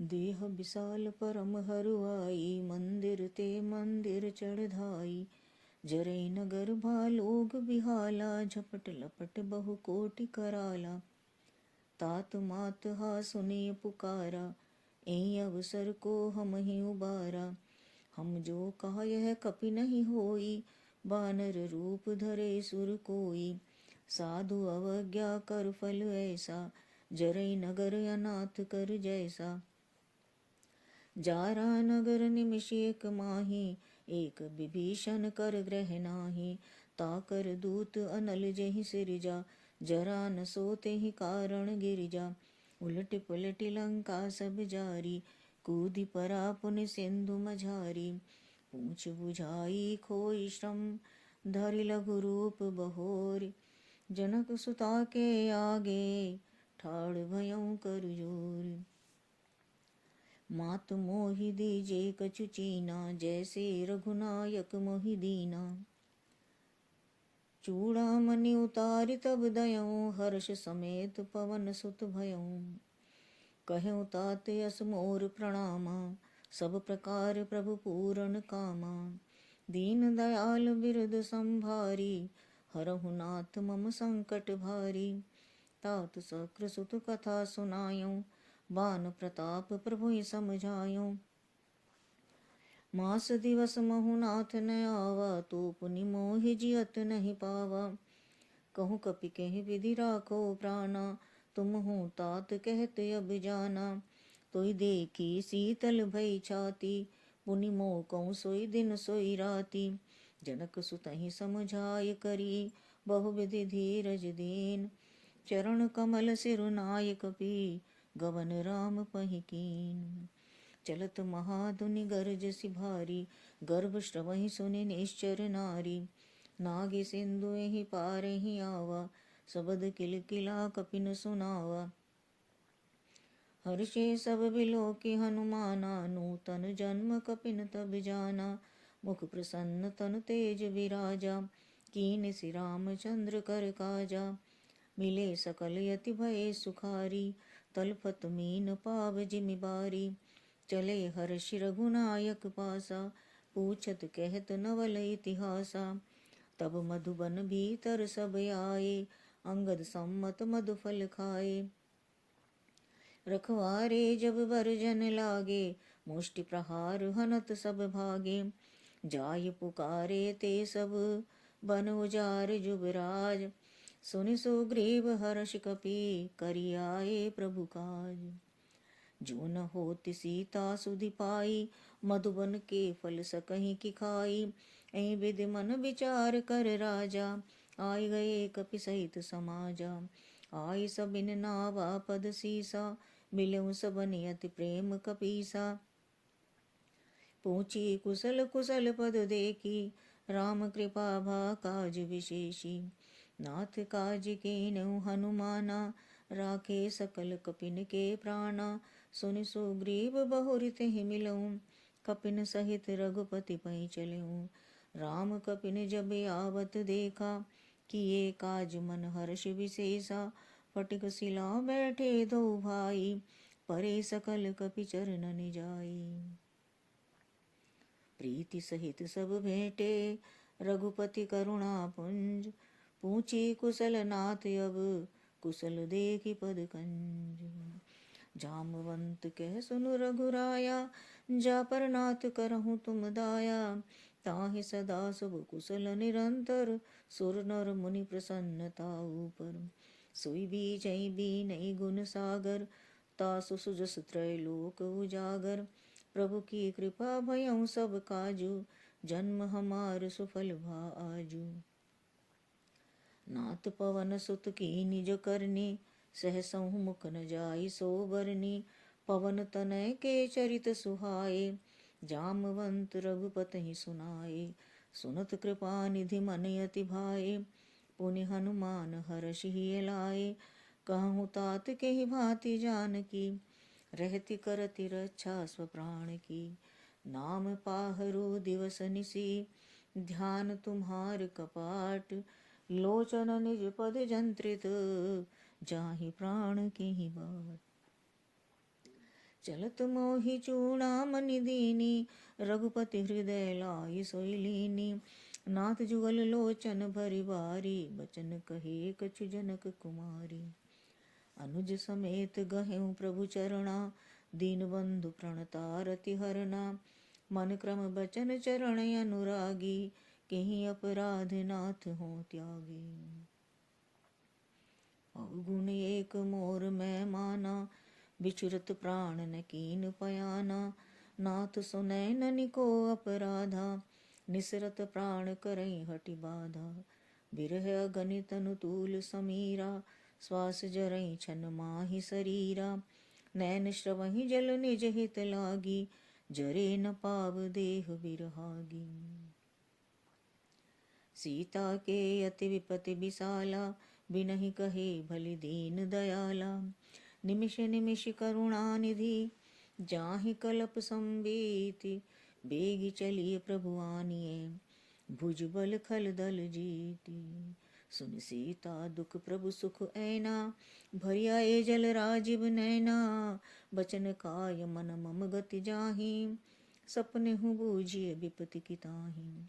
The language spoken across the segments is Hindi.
देह विशाल परम हरुआई, मंदिर ते मंदिर चढ़धाई। जरै नगर भालोग बिहाला, झपट लपट बहु कोटि कराला। तात मात हा सुनिय पुकारा, एहि अवसर को हम ही उबारा। हम जो कहा यह कपि नहीं होई, बानर रूप धरे सुर कोई। साधु अवज्ञा कर फल ऐसा, जरै नगर अनाथ कर जैसा। जारा नगर निमिष एक माही, एक विभीषण कर ग्रह नाही। ताकर दूत अनल जेहि सिरजा, जरा न सोते ही कारण गिरिजा। उलट पलट लंका सब जारी, कूदि परा पुनि सिंधु मझारी। पूछ बुझाई खोई श्रम, धरि लघु रूप बहोरी। जनक सुता के आगे, ठाड़ भयउ कर जोरी। मात मोहि दीजे कछु चीना, जैसे रघुनायक मोहि दीना। चूड़ामणि उतारि तब दयऊँ, हर्ष समेत पवन सुत भयऊँ। कहऊँ तात यस मोर प्रणामा, सब प्रकार प्रभु पूरन कामा। दीन दयाल बिरद संभारी, हरहु नाथ मम संकट भारी। तात सकृ सुत कथा सुनायूं, बान प्रताप प्रभुहि समझायूं। मास दिवस महु नाथ न आवा, तो पुनि मोहि जियत नहीं पावा। कहूँ कपि कहि विधि राखो प्राणा, तुम हो तात कहत अब जाना। तोई देखी शीतल भई छाती, पुनि मोह कहूँ सोई दिन सोई राती। जनक सुतहि समझाय करी, बहुविधि धीरज दीन। चरण कमल सिरु नाय कपि, गवन राम पहि कीन। चलत महाधुनि गरजसि भारी, गर्भ श्रवहि सुनि निश्चर नारी। नागे सिंधु एहि पारहि आवा, सबद किलकिला कपिन सुनावा। हर्षे सब बिलोकि हनुमाना, नूतन जन्म कपिन तब जाना। मुख प्रसन्न तन तेज विराजा, कीन सि रामचंद्र कर काजा। मिले सकल यति भये सुखारी, तलपत मीन पाव जिमि बारी। चले हर्षि रघुनायक पासा, पूछत कहत नवल इतिहासा। तब मधुबन भीतर सब आए, अंगद सम्मत मधु फल खाए। रखवारे जब बरजन लागे, मुष्टि प्रहार हनत सब भागे। जाय पुकारे ते सब, बन उजार जुबराज। सुनि सुग्रीव हर्ष कपि, करि आए प्रभु काज। जो न होति सीता सुधि पाई, मधुबन के फल सकहि की खाई। ऐ विधि मन विचार कर राजा, आय गए कपि सहित समाजा। आय सबिन नावा पद सीसा, मिलऊँ सबनि अति प्रेम कपीसा। पूछी कुशल कुशल पद देखी, राम कृपा भा काज विशेषी। नाथ काज कीन्हु हनुमाना, राखे सकल कपिन के प्राणा। सुनि सुग्रीव बहुरि तेहि मिलऊँ, कपिन सहित रघुपति पै चलऊँ। राम कपिन जब आवत देखा, किए काज मन हर्ष विशेषा। फटिक सिला बैठे दो भाई, परे सकल कपि चरणन जाई। प्रीति सहित सब भेंटे, रघुपति करुणा पुंज। पूछी कुशल नाथ अब, कुशल देखि पद कंज। जामवंत कह सुनु रघुराया, जा पर नाथ करहु तुम दाया। ताहि सदा शुभ कुशल निरंतर, सुर नर मुनि प्रसन्नता ऊपर। सोई बीजहि बीनहि गुण सागर, तासु सुजस त्रैलोक उजागर। प्रभु की कृपा भयउ सब काजू, जन्म हमार सुफल भा आजू। नाथ पवन सुत की निज करनी, सहसहु मुख न जाई सो बरनी। पवन तनय के चरित सुहाए, जामवंत रघुपति सुनाए। सुनत कृपा निधि मन अति भाए, पुनि हनुमान हर्षि लाए। कहूँ तात के ही भांति जानकी, रहति करति रक्षा स्वप्राण की। नाम पाहरो दिवस निसी, ध्यान तुम्हार कपाट। लोचन निज पद जंत्रित, जाहि प्राण की ही बाट। चलत मोहि चूड़ामणि दीनी, रघुपति हृदय लाई सोई लीनी। नाथ जुगल लोचन भरि बारी, बचन कहे कछु जनक कुमारी। अनुज समेत गहेउ प्रभु चरणा, दीनबंधु प्रणतारति हरना। मन क्रम बचन चरण अनुरागी, कहीं अपराध नाथ हो त्यागी। अवगुण एक मोर मैं माना, बिचरत प्राण न कीन पयाना। नाथ सुनै ननिको अपराधा, निसरत प्राण करई हटि बाधा। बिरह अगणित अनुतूल समीरा, श्वास जरई छन माहि शरीरा। नैन श्रवहि जल निज हित लागी, जरे न पाव देह बिरहागी। सीता के अति विपति विशाला, बिनहि कहे भलि दीन दयाला। निमिष निमिष करुणा निधि, जाहि कलप संबीति। बेगी चलिए प्रभु आनिए, भुजबल खल दल जीती। सुन सीता दुख प्रभु सुख ऐना, भरि आए जल राजीव नैना। बचन काय मन मम गति जाहि, सपने हूँ बूझिए विपति की ताहि।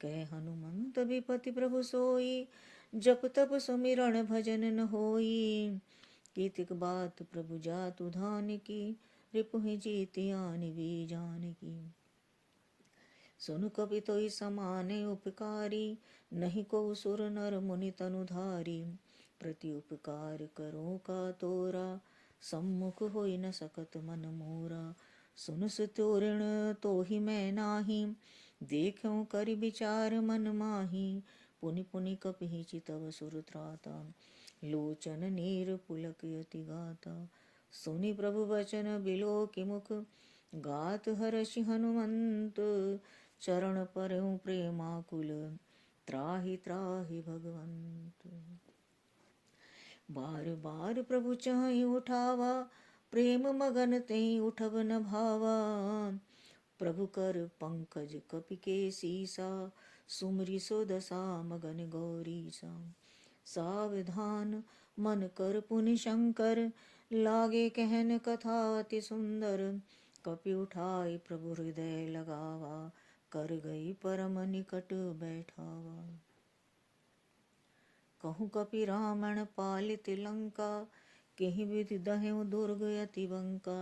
कह हनुमंत विपति प्रभु सोई, जप तप सुमिरन भजन न होई। कीतिक बात प्रभु जातु धान की, रिपुहि जीति आनि भी जान की। सुन कपि तोई समाने उपकारी, नहीं को सुर नर मुनि तनुधारी। प्रति उपकार करो का तोरा, सम्मुख होई न सकत मन मोरा। सुन सुतोरण तोहि मैं नाही, देखूं करि विचार मन माही। पुनि पुनि कपिहि चितव सुर त्राता, लोचन नीर पुलक यति गाता। सुनि प्रभु वचन बिलो कि मुख, गात हर्षि हनुमंत। चरण परऊं प्रेमाकुल, त्राहि त्राहि भगवंत। बार बार प्रभु चाहि उठावा, प्रेम मगन तें उठब न भावा। प्रभु कर पंकज कपि के सीसा, सुमरि सो दशा मगन गौरीसा। सावधान मन कर पुनि शंकर, लागे कहन कथा अति सुंदर। कपि उठाई प्रभु हृदय लगावा, कर गई परम निकट बैठावा। कहूँ कपि रावण पालित लंका, केहि विधि दहेउ दुर्ग अति बंका।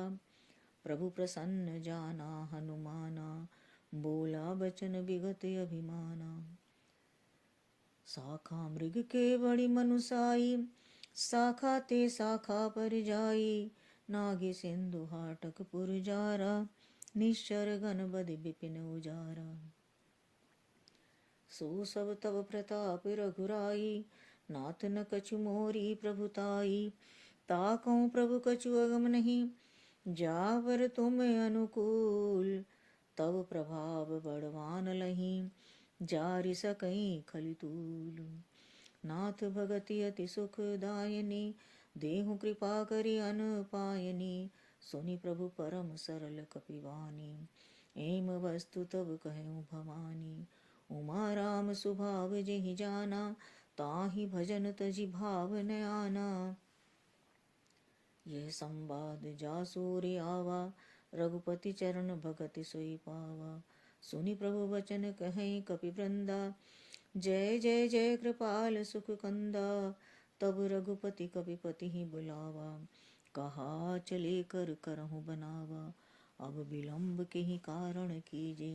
प्रभु प्रसन्न जाना हनुमाना, बोला बचन विगत अभिमाना। शाखा मृग के बड़ी मनुसाई, शाखा ते शाखा पर जाई। नागे सिंधु हाटक पुर जारा, निश्चर गण बदि विपिन उजारा। सो सब तब प्रताप रघुराई, नाथ न कछु मोरी प्रभुताई। ताकऊं प्रभु कछु अगम नहीं, जावर तुम अनुकूल। तब प्रभाव बड़वान लही, जारि सकई खलितूल। नाथ भगति अति सुख दायनी, देहु कृपा करि अन पायनी। सुनि प्रभु परम सरल कपिवानी, एम वस्तु तब कहूँ भवानी। उमा राम सुभाव जेहि जाना, ताहि भजन तजि भाव न आना। यह संवाद जासुर आवा, रघुपति चरण भगति सोई पावा। सुनि प्रभु वचन कहें कपि वृंदा, जय जय जय कृपाल सुख कंदा। तब रघुपति कपिपति ही बुलावा, कहा चले कर करहु बनावा। अब विलंब के ही कारण कीजे,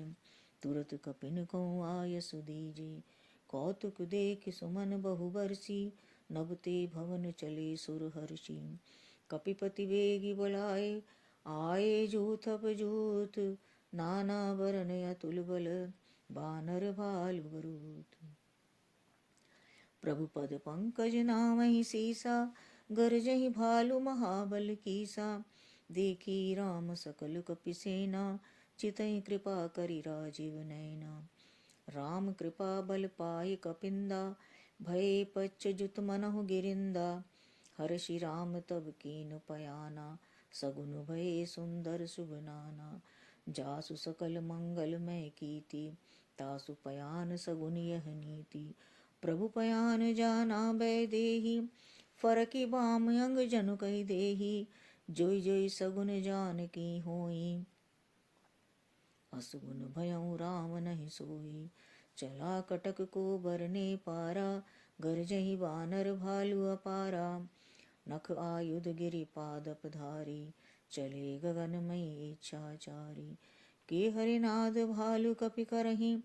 तुरत कपिन को आयस दीजे। कौतुक देख सुमन बहु बरसी, नभते भवन चले सुर हर्षि। कपिपति वेगी बुलाए, आए जूथ अपजूथ। नाना वरन अतुल बल, बानर भालु बरूथ। प्रभु पद पंकज नामहि सीसा, गरजहि भालु महाबल कीसा। देखी राम सकल कपि सेना, चितई कृपा करि राजीव नैना। राम कृपा बल पाय कपिंदा, भय पच्च जुत मनहु गिरिंदा। हर्षि राम तब कीन पयाना, सगुन भय सुंदर शुभ नाना। जासु सकल मंगल मय कीति, तासु पयान सगुन यह नीति। प्रभु पयान जाना बै देहि, फरकि बाम अंग जनु कहि देहि। जोई जोई सगुन जान की होई, असगुन भयउ राम नहीं सोई। चला कटक को बरने पारा, गरजहि बानर भालु अपारा। नख आयुध गिरि पादप धारी, चले गगनमयी इच्छाचारी। के हरिनाद भालु कपि करहीं,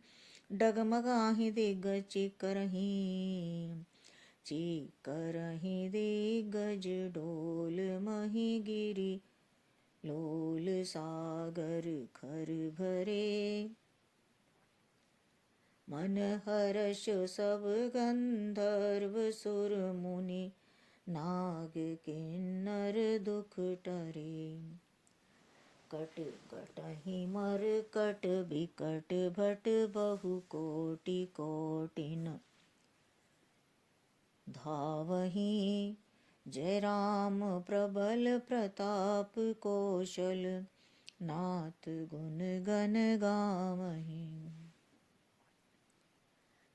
डगमगाहि दिग्गज चिकरहीं। चिकरहीं दिग्गज डोल मही गिरि, लोल सागर खर भरे। मन हर्ष सब गंधर्व सुर मुनि, नाग किन्नर दुख टरे। कट कटहि मरकट बिकट भट, बहु कोटि कोटिन धावहीं। जय राम प्रबल प्रताप कौशल, नाथ गुण गण गावहीं।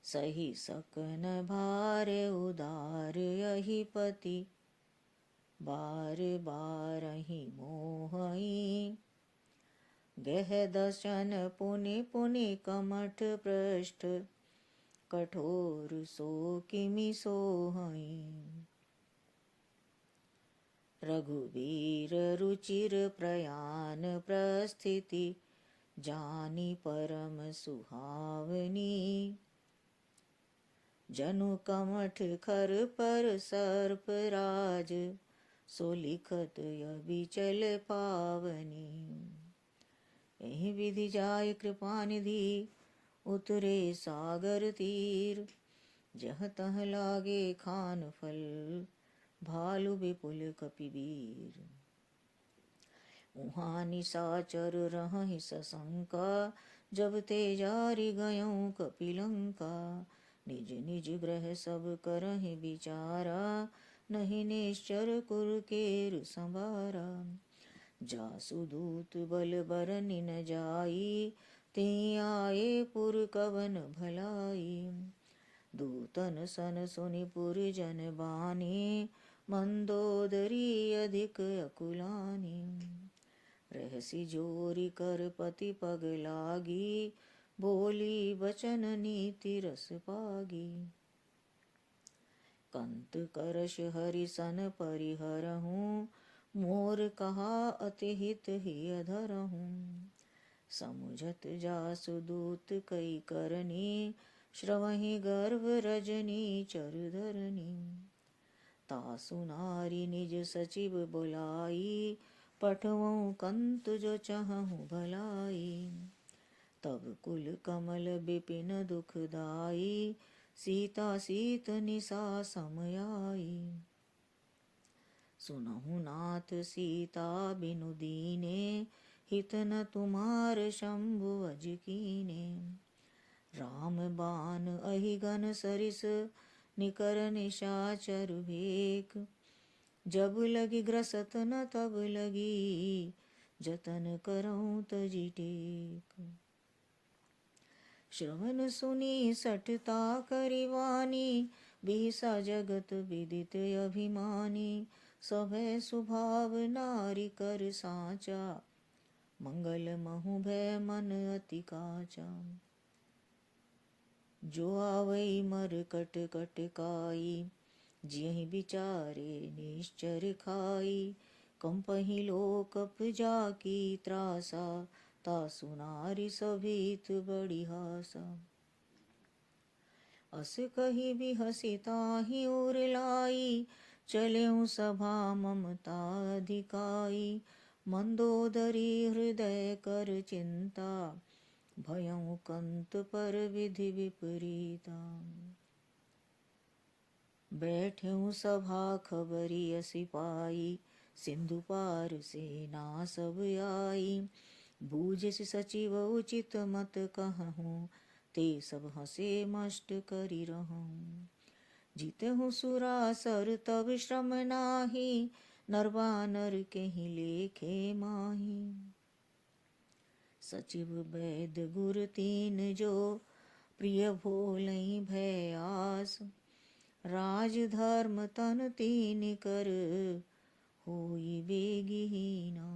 सही सकन भार उदार यही पति, बार बारहि मोहई। गह दशन पुनि पुनि कमठ पृष्ठ, कठोर सो किमि सोहई। रघुवीर रुचिर प्रयाण प्रस्थिति, जानी परम सुहावनी। जनु कमठ खर पर सर्प राज, सो लिखत अबिचल पावनी। एहि विधि जाय कृपा निधि, उतरे सागर तीर। जह तह लागे खान फल, भालु विपुल कपिवीर। उहाँ निशाचर रहहि सशंका, जब ते जारि गयउँ कपिलंका। निज निज ग्रह सब करहि विचारा, नहीं निश्चर कुर केर संबारा। जासु दूत बल बरनि न जाई, तें आए पुर कवन भलाई। दूतन सन सुनि पुर जन बानी, मंदोदरी अधिक अकुलानी। रहसि जोरि कर पति पग लागी, बोली बचन नीति रस पागी। कंत करश हरि सन परिहरहूँ, मोर कहा अति हित हिय धरहूँ। समुझत जासु दूत कई करनी, श्रवहि गर्भ रजनी चर धरनी। तासु नारी निज सचिव बुलाई, पठवऊँ कंत जो चहहुँ भलाई। तब कुल कमल बिपिन दुखदाई, सीता सीत निशा सम आई। सुनहु नाथ सीता बिनु दीने, हित न तुम्हार शंभु अज कीने। राम बाण अहिगन सरिस, निकर निशाचर भेक। जब लगी ग्रसत न तब लगी, जतन करऊँ तजि टेक। श्रवण सुनी सठता करिवानी, बिहसा जगत विदित अभिमानी। सभय सुभाव नारी कर साचा, मंगल महु भय मन अति काचा। जो आवै मरकट कटकाई, जियहि विचारे निश्चर खाई। कंपहि लोकप जाकी त्रासा, तासु नारी सभीत बड़ी हासा। अस कहि बिहसि ताहि उर लाई, चलेउ सभा ममता अधिकाई। मंदोदरी हृदय कर चिंता, भयउ कंत पर विधि विपरीता। बैठ्यूं सभा खबरी सिपाई, सिंधु पार सेना सब आई। बूझि सचिव उचित मत कहूँ, ते सब हंसे मष्ट करि रहूँ। जीतहु सुरासर तब श्रम नाही, नर बानर केहि लेखे माही। सचिव वैद गुर तीन जो, प्रिय भोलई भय आस। राज धर्म तन तीन कर, होई बेगहीना।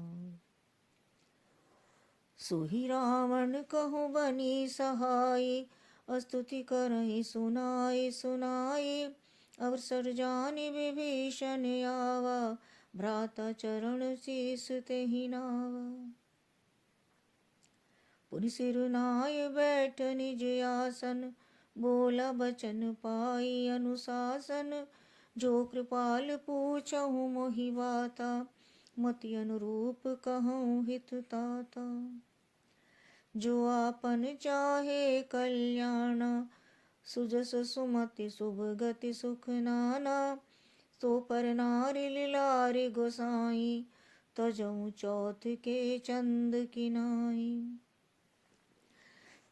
सोहि रावण कहु बनी सहाय, स्तुति करहि सुनाई सुनाई। अवसर जानि विभीषण आवा, भ्राता चरण शीस तेहि नावा। पुनि सिर नाय बैठ निज आसन, बोला बचन पाई अनुशासन। जो कृपाल पूछहु मोहि बाता, मति अनुरूप कहूँ हित ताता। जो आपन चाहे कल्याण, सुजस सुमति शुभ गति सुख नाना। सो पर नारि लिलारि गोसाई, तजऊ चौथ के चंद किनाई।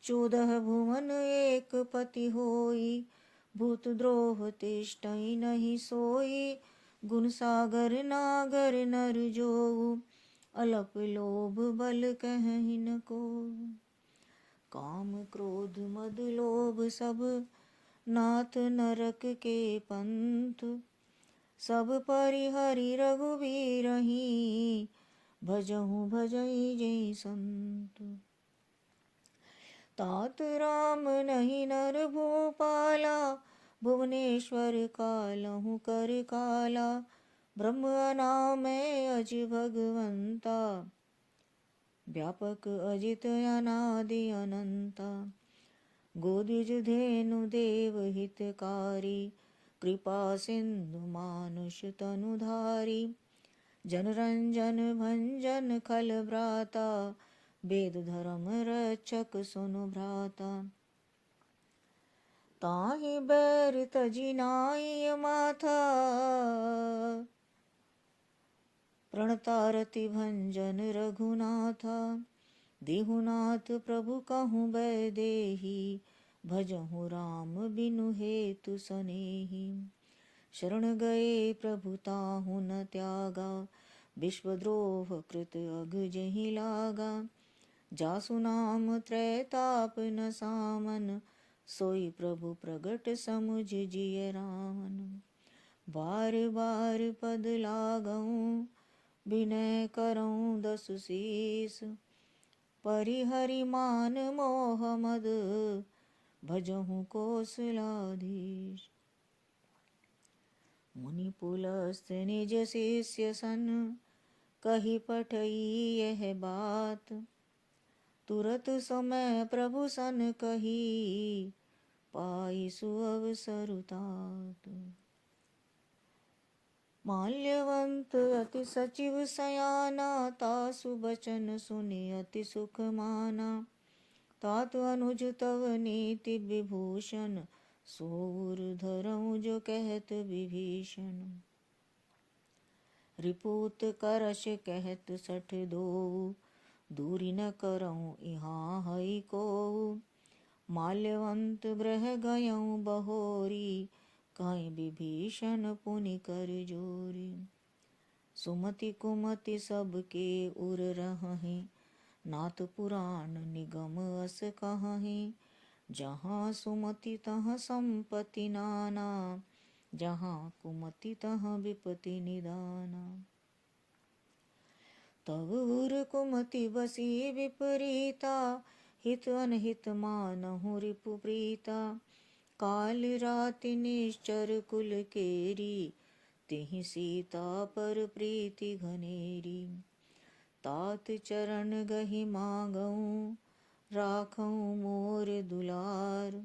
14 भुवन एक पति होई, भूत द्रोह तिष्ठइ नहीं सोई। गुण सागर नागर नर जोऊ, अलप लोभ बल कहहि न कोऊ। काम क्रोध मद लोभ सब, नाथ नरक के पंथ। सब परिहरि रघुबीरहि, भजहु भजई जय संत। तात राम नहीं नर भूपाला, भुवनेश्वर कालहु कर काला। ब्रह्म अनामय अज भगवंता, व्यापक अजित अनादि अनंता। गोदिज धेनु देव हितकारी, कृपा सिंधु मानुष तनुधारी। जनरंजन भंजन खल भ्राता, वेद धर्म रक्षक सुनु भ्राता। ताहि बैर तजि नाइ माथा, प्रणतारति भंजन रघुनाथा। देहुनाथ प्रभु कहूँ बैदेही, भजहु राम बिनु हेतु सनेही। शरण गए प्रभु ताहु न त्यागा, विश्वद्रोह कृत अग जहि लागा। जासु नाम त्रैताप न सामन, सोई प्रभु प्रगट समुझ जिय रामन। बार बार पद लागऊं, विनय करऊं दसु शीस। परिहरि मान मोह मद, भजहु कौशलाधीश। मुनि पुलस्त निज शिष्य सन, कही पठई यह बात। तुरत समय प्रभु सन कही, पाई सुअवसर तात। माल्यवंत अति सचिव सयाना, तासु बचन सुनि अति सुख माना। तात अनुज तव नीति विभूषण, सोउर धरऊं जो कहत विभीषण। रिपुत करश कहत 62, दूरी न करऊं इहाँ हई कोऊ। माल्यवंत गृह गयऊं बहोरी, काई विभीषण पुनि कर जोरी। सुमति कुमति सबके उर रहहीं, नाथ पुराण निगम अस कहहीं। जहाँ सुमति तहाँ संपत्ति नाना, जहाँ कुमति तहाँ विपत्ति निदाना। तब उर कुमति बसी विपरीता, हित अनहित मानहु रिपु प्रीता। काल राति निश्चर कुल केरी, तिहि सीता पर प्रीति घनेरी। तात चरण गहि मांगऊं, राखऊं मोर दुलार।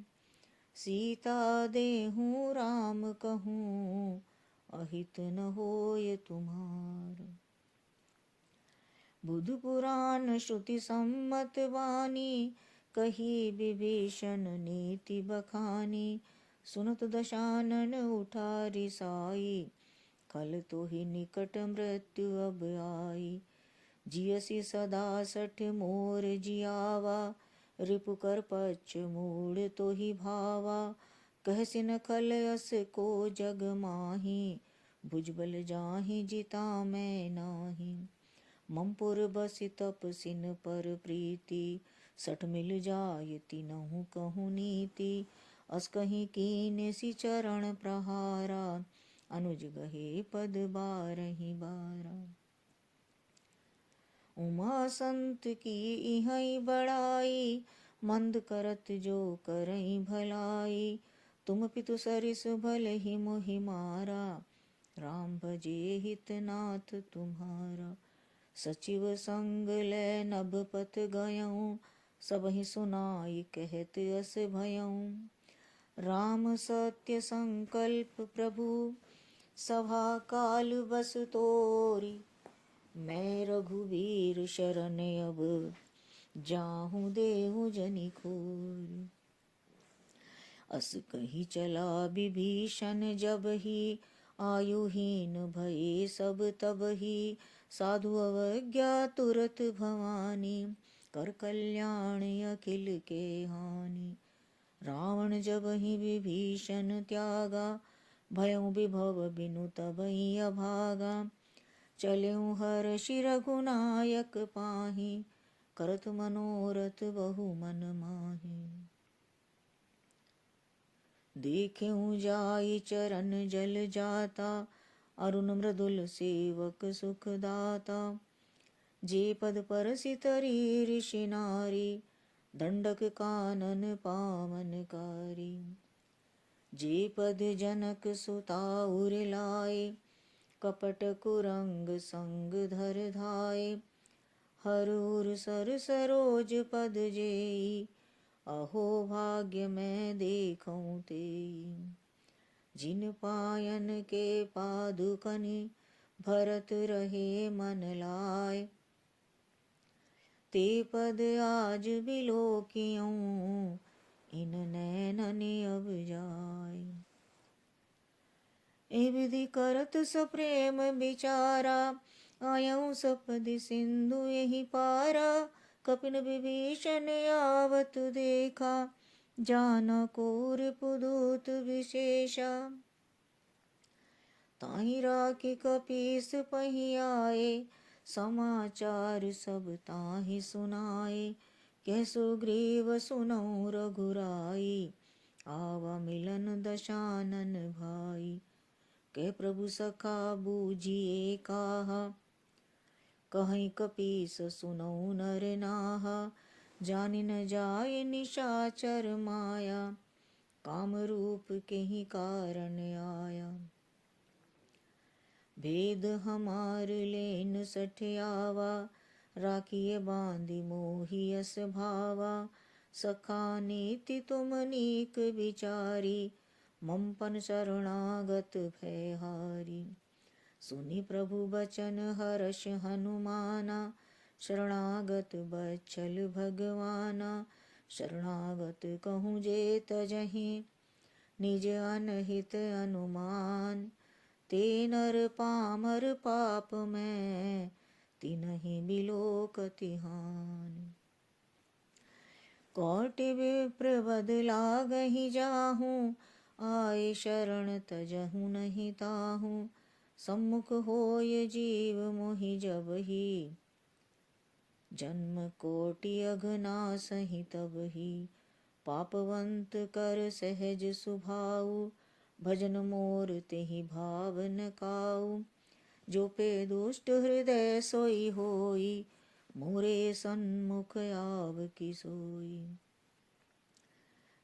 सीता देहूँ राम कहूँ, अहित न होय तुम्हार। बुधु पुराण श्रुति सम्मत वाणी, कही विभीषण नीति बखानी। सुनत दशानन उठा रिसाई, कल तोहि निकट मृत्यु अब आई। जियसि सदा 60 मोर जियावा, रिपु कर पच्छ मूढ़ तोहि भावा। कहसि न खल अस को जग माही, भुजबल जाहि जिता मैं नाही। ममपुर बसि तपसिन पर प्रीति, 60 मिल जाय तिनहु कहूँ नीति। अस कहीं कीन्ह सि चरण प्रहारा, अनुज गहे पद बारहि बारा। उमा संत की इहै बड़ाई, मंद करत जो करई भलाई। तुम पितु सरिस भले ही मोहि मारा, राम भजे हित नाथ तुम्हारा। सचिव संग लै नभ पथ गयऊँ, सबहि सुनाई कहत अस भयऊँ। राम सत्य संकल्प प्रभु, सभा काल बस तोरी। मैं रघुवीर शरण अब, जाहूँ देहु जनि खोरी। अस कही चला विभीषण जब ही, आयुहीन भये सब तबहि। साधु अवज्ञा तुरत भवानी, कर कल्याण अखिल के हानि। रावण जब ही विभीषण त्यागा, भयउ विभव बिनु तबहि अभागा। चलेउ हर्षि रघुनायक पाहि, करत मनोरथ बहु मन माहि। देखेउ जाई चरण जल जाता, अरुण मृदुल सेवक सुख दाता। जे पद परसि तरी ऋषि नारी, दंडक कानन पावनकारी। जे पद जनक सुता उर लाए, कपट कुरंग संग धर धाये। हर उर सर सरोज पद जेई, अहो भाग्य मैं देखऊँ तेई। जिन पायन के पादुकनि, भरत रहे मन लाय। ते पद आज बिलोकियूँ, इन नैननि अब जाय। ए विधि करत सप्रेम बिचारा, आयऊँ सपदि सिंधु यही पारा। कपिन विभीषण आवत देखा, जाना को रिपुदूत विशेषा। ताहि राखी कपीस पहि आए, समाचार सब ताहि सुनाए। कह सुग्रीव सुनऊ रघुराई, आवा मिलन दशानन भाई। कह प्रभु सखा बूझिए काहा, कहीं कपीस सुनऊ नर नाहा। जानि न जाय निशाचर माया, काम रूप केहि कारण आया। भेद हमार लेन सठियावा, राखिए बांधि मोहि यस भावा। सखा नीति तुम नीक विचारी, ममपन शरणागत भयहारी। सुनि प्रभु बचन हर्ष हनुमाना, शरणागत बच्छल भगवाना। शरणागत कहूँ जे तजहि, निज अनहित अनुमान। ते नर पामर पाप मैं, तिन्हि बिलोकति हानि। कोटि विप्र बद लागहि जाहूँ, आए शरण तजहु नहीं ताहू। सम्मुख होय जीव मोहि जबहि, जन्म कोटि अघनासहि तबहि। पापवंत कर सहज सुभाऊ, भजन मोर तेहि भाव न काऊ। जो पे दुष्ट हृदय सोई होई, मोरे सन्मुख आवकी सोई।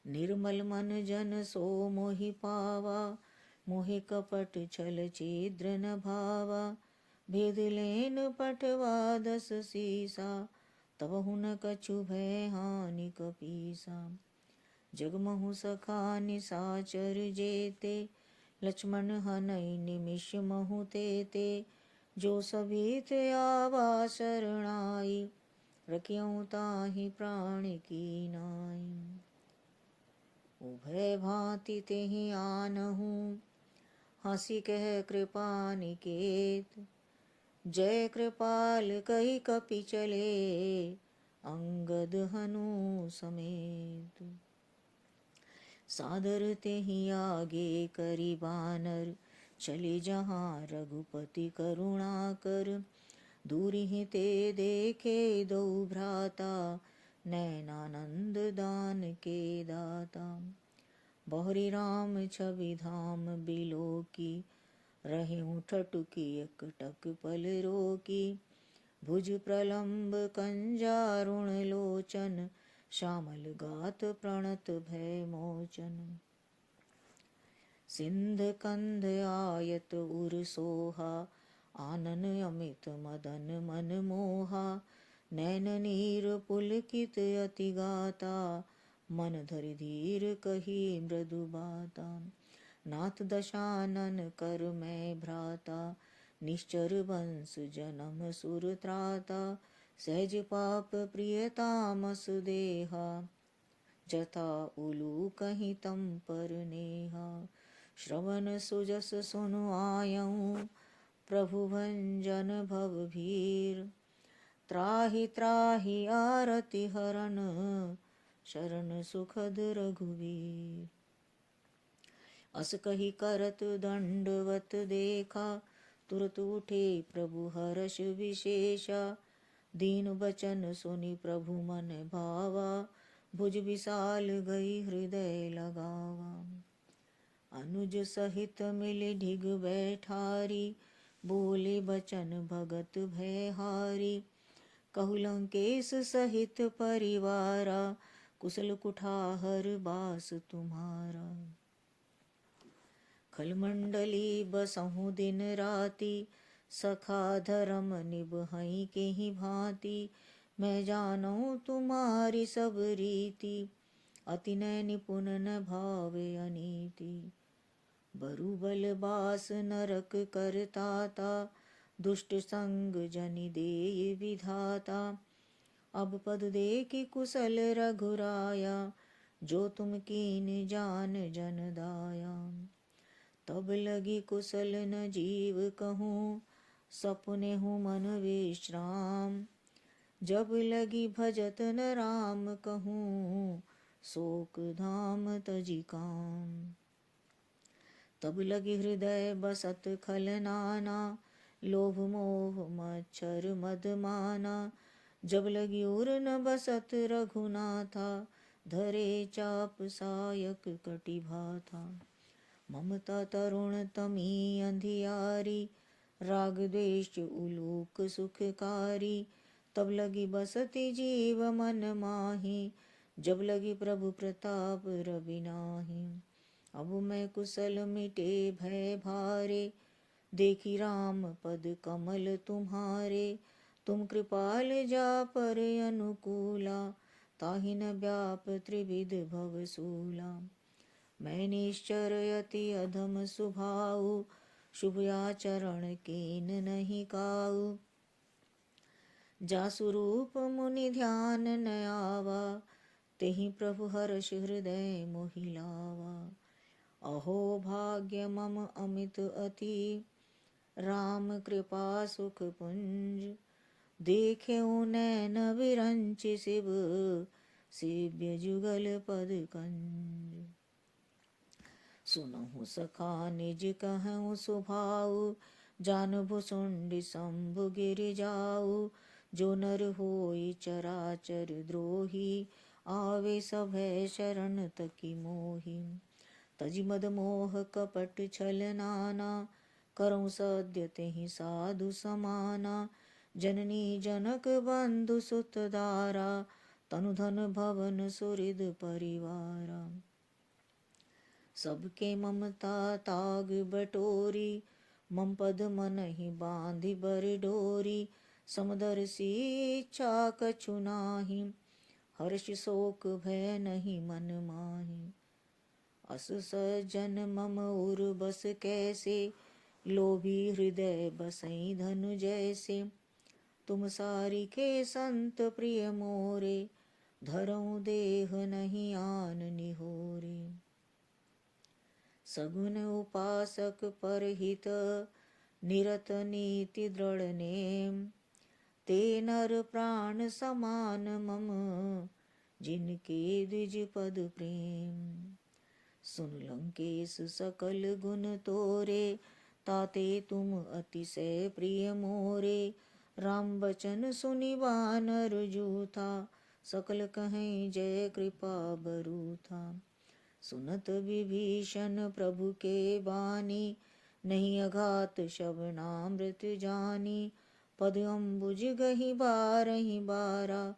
निर्मल मन जन सो मोहि पावा, मोहि कपट छल छिद्र न भावा। भेद लेन पठवा दस सीसा, तबहु न कछु भय हानि कपीसा। जगमहु सखा निसाचर जेते, लक्ष्मण हनई निमिष महु तेते। जो सभीत आवा शरणाई, रखियऊँ ताहि प्राण की नाई। उभय भांति तेहि आनहूँ, हंसी कह कृपा निकेत। जय कृपाल कहि कपि चले, अंगद हनु समेत। सादर तेहि आगे करि बानर, चले जहाँ रघुपति करुणा कर। दूरिहि ते देखे दो भ्राता, नैनानंद दान के दाता। बहरि राम छवि धाम बिलोकी, रहूं ठटुकी एकटक पल रोकी। भुज प्रलम्ब कंजारुण लोचन, श्यामल गात प्रणत भय मोचन। सिंध कंध आयत उर सोहा, आनन अमित मदन मन मोहा। नैन नीर पुलकित अति गाता, मन धरि धीर कही मृदु बाता। नाथ दशानन कर मैं भ्राता, निश्चर वंश जन्म सुर त्राता। सहज पाप प्रिय तामस देहा, जथा उलू कहीं तम पर नेहा। श्रवण सुजस सुनु आयऊँ, प्रभु भंजन भव भीर। त्राहि त्राहि आरति हरन, शरण सुखद रघुवीर। अस कही करत दंडवत देखा, तुरत उठे प्रभु हर्ष विशेषा। दीन बचन सुनि प्रभु मन भावा, भुज विशाल गई हृदय लगावा। अनुज सहित मिल ढिग बैठारी, बोले बचन भगत भयहारी। कहु लंकेश सहित परिवारा, कुशल कुठार बास तुम्हारा। खलमंडली बसहु दिन राति, सखा धर्म निभहि केहि भांति। मैं जानूं तुम्हारी सब रीति, अति नय निपुण न भावे अनीति। बरु बल बास नरक करताता, दुष्ट संग जनि देय विधाता। अब पद देखि कुशल रघुराया, जो तुम कीन जान जन दाया। तब लगी कुशल न जीव कहूँ, सपने हूँ मन विश्राम। जब लगी भजत न राम कहूँ, शोक धाम तजी काम। तब लगी हृदय बसत खल नाना, लोभ मोह मच्छर मद माना। जब लगी उर न बसत रघुनाथा, धरे चाप सायक कटि भाथा। ममता तरुण तमी अंधियारी, राग द्वेष उलूक सुखकारी। तब लगी बसती जीव मन माही, जब लगी प्रभु प्रताप रवि नाही। अब मैं कुशल मिटे भय भारे, देखी राम पद कमल तुम्हारे। तुम कृपाल जा पर अनुकूला, ताहि न व्याप त्रिविध भवसूला। मैं निश्चर यति अधम सुभाऊ, शुभ आचरण कीन नहीं काऊ। जासु रूप मुनि ध्यान न आवा, तेहि प्रभु हर्ष हृदय मोहि लावा। अहो भाग्य मम अमित अति, राम कृपा सुख पुंज। देखेऊ नैन विरंच शिव, सेव्य जुगल पद कंज। सुनहु सखा निज कहूँ सुभाऊ, जानबु सुंड शंभु गिरि जाऊ। जो नर होई चराचर द्रोही, आवे सभय शरण तकी मोही। तजि मद मोह कपट छल नाना, करऊँ सद्य तेहि साधु समाना। जननी जनक बंधु सुत दारा, तनु धन भवन सुहृद परिवारा। सबके ममता ताग बटोरी, मम पद मनहि बांधि बर डोरी। समदर्शी इच्छा कछु नाही, हर्ष शोक भय नहीं मन माही। अस सज्जन मम उर बस कैसे, लोभी हृदय बसई धनु जैसे। तुम सारिके संत प्रिय मोरे, धरऊँ देह नहीं आन निहोरे। सगुन उपासक परहित, निरत नीति दृढ़ नेम। ते नर प्राण समान मम, जिनके द्विज पद प्रेम। सुन लंकेश सकल गुण तोरे, ताते तुम अतिशय प्रिय मोरे। राम बचन सुनि वानर जूथा, सकल कहें जय कृपा बरूथा। सुनत विभीषण प्रभु के बानी, नहीं अघात शवनामृत जानी, पद अम्बुज गही बारहि बारा,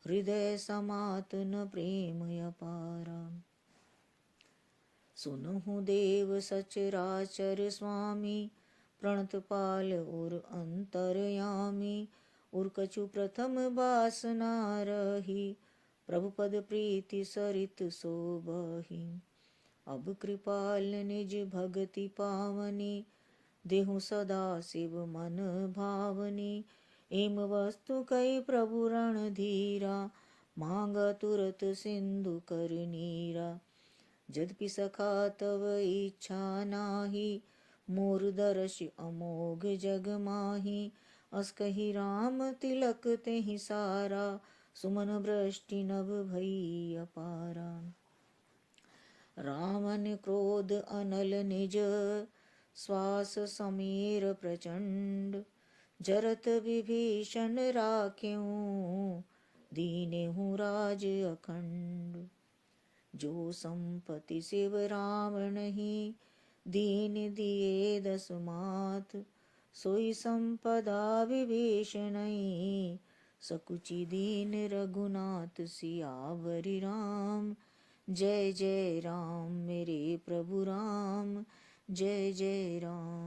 हृदय समात न प्रेम अपारा। सुनहु देव सचराचर स्वामी, प्रणत पाल और अंतरयामी, और कछु प्रथम बासना रही, प्रभु पद प्रीति सरित सोबही। अब कृपाल निज भगति पावनी, देहु सदा शिव मन भावनी। एम वस्तु कई प्रभु रण धीरा, मांगा तुरत सिंधु कर नीरा। यद्यपि सखा तव इच्छा नाही, मोर दर्श अमोघ जग माही। अस कही राम तिलक तेहि सारा, सुमन वृष्टि नभ भई अपारा। रावण क्रोध अनल निज, श्वास समीर प्रचंड। जरत विभीषण राख्यूं, दीनेहु राज अखंड। जो संपत्ति शिव राम नहीं, दीन दिए दस मात। सोई संपदा विभीषण नहीं, सकुचि दीन रघुनाथ। सियावरि राम जय जय राम, मेरे प्रभु राम जय जय राम।